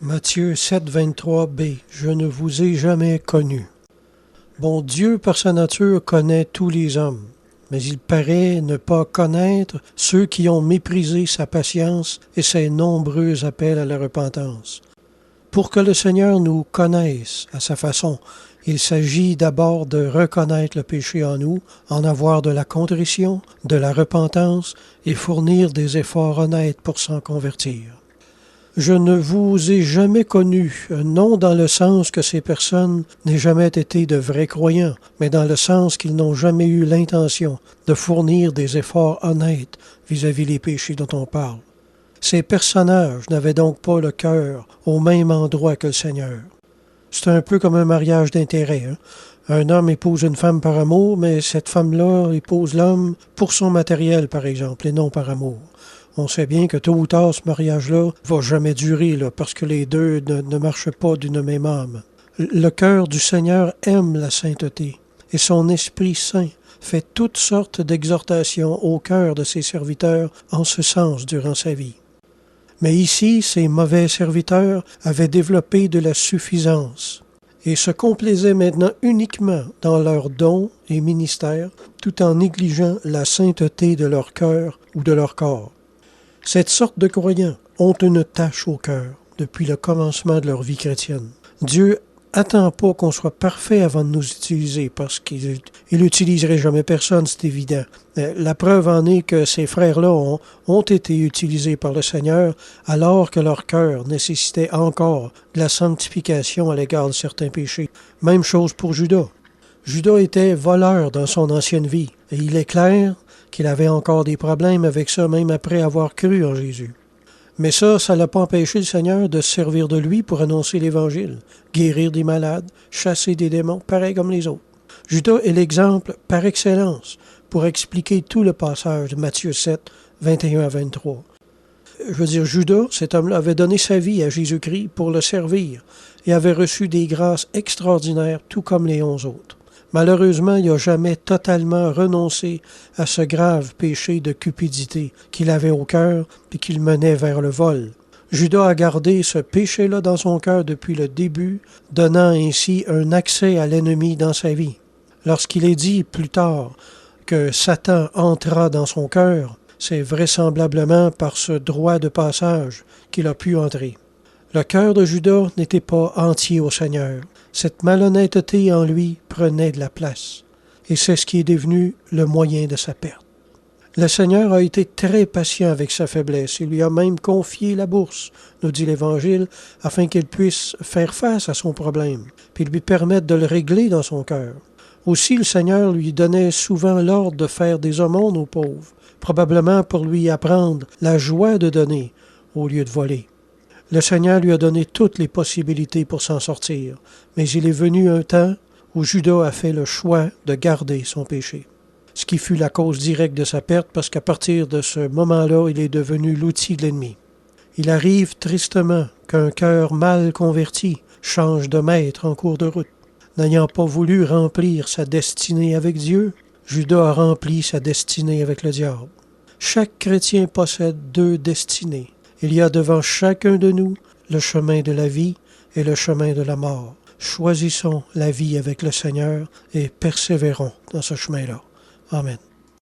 Matthieu 7, 23b. Je ne vous ai jamais connu. Bon, Dieu, par sa nature, connaît tous les hommes, mais il paraît ne pas connaître ceux qui ont méprisé sa patience et ses nombreux appels à la repentance. Pour que le Seigneur nous connaisse à sa façon, il s'agit d'abord de reconnaître le péché en nous, en avoir de la contrition, de la repentance et fournir des efforts honnêtes pour s'en convertir. Je ne vous ai jamais connu, non dans le sens que ces personnes n'aient jamais été de vrais croyants, mais dans le sens qu'ils n'ont jamais eu l'intention de fournir des efforts honnêtes vis-à-vis les péchés dont on parle. Ces personnages n'avaient donc pas le cœur au même endroit que le Seigneur. C'est un peu comme un mariage d'intérêt. Un homme épouse une femme par amour, mais cette femme-là épouse l'homme pour son matériel, par exemple, et non par amour. On sait bien que tôt ou tard, ce mariage-là va jamais durer, parce que les deux ne marchent pas d'une même âme. Le cœur du Seigneur aime la sainteté, et son Esprit Saint fait toutes sortes d'exhortations au cœur de ses serviteurs en ce sens durant sa vie. Mais ici, ces mauvais serviteurs avaient développé de la suffisance et se complaisaient maintenant uniquement dans leurs dons et ministères, tout en négligeant la sainteté de leur cœur ou de leur corps. Cette sorte de croyants ont une tâche au cœur depuis le commencement de leur vie chrétienne. Dieu attend pas qu'on soit parfait avant de nous utiliser, parce qu'il n'utiliserait jamais personne, c'est évident. La preuve en est que ces frères-là ont été utilisés par le Seigneur alors que leur cœur nécessitait encore de la sanctification à l'égard de certains péchés. Même chose pour Judas. Judas était voleur dans son ancienne vie, et il est clair qu'il avait encore des problèmes avec ça même après avoir cru en Jésus. Mais ça l'a pas empêché le Seigneur de se servir de lui pour annoncer l'Évangile, guérir des malades, chasser des démons, pareil comme les autres. Judas est l'exemple par excellence pour expliquer tout le passage de Matthieu 7, 21 à 23. Judas, cet homme-là, avait donné sa vie à Jésus-Christ pour le servir et avait reçu des grâces extraordinaires, tout comme les 11 autres. Malheureusement, il n'a jamais totalement renoncé à ce grave péché de cupidité qu'il avait au cœur et qu'il menait vers le vol. Judas a gardé ce péché-là dans son cœur depuis le début, donnant ainsi un accès à l'ennemi dans sa vie. Lorsqu'il est dit plus tard que Satan entra dans son cœur, c'est vraisemblablement par ce droit de passage qu'il a pu entrer. Le cœur de Judas n'était pas entier au Seigneur. Cette malhonnêteté en lui prenait de la place. Et c'est ce qui est devenu le moyen de sa perte. Le Seigneur a été très patient avec sa faiblesse. Il lui a même confié la bourse, nous dit l'Évangile, afin qu'il puisse faire face à son problème, puis lui permettre de le régler dans son cœur. Aussi, le Seigneur lui donnait souvent l'ordre de faire des aumônes aux pauvres, probablement pour lui apprendre la joie de donner au lieu de voler. Le Seigneur lui a donné toutes les possibilités pour s'en sortir, mais il est venu un temps où Judas a fait le choix de garder son péché. Ce qui fut la cause directe de sa perte, parce qu'à partir de ce moment-là, il est devenu l'outil de l'ennemi. Il arrive tristement qu'un cœur mal converti change de maître en cours de route. N'ayant pas voulu remplir sa destinée avec Dieu, Judas a rempli sa destinée avec le diable. Chaque chrétien possède deux destinées. Il y a devant chacun de nous le chemin de la vie et le chemin de la mort. Choisissons la vie avec le Seigneur et persévérons dans ce chemin-là. Amen.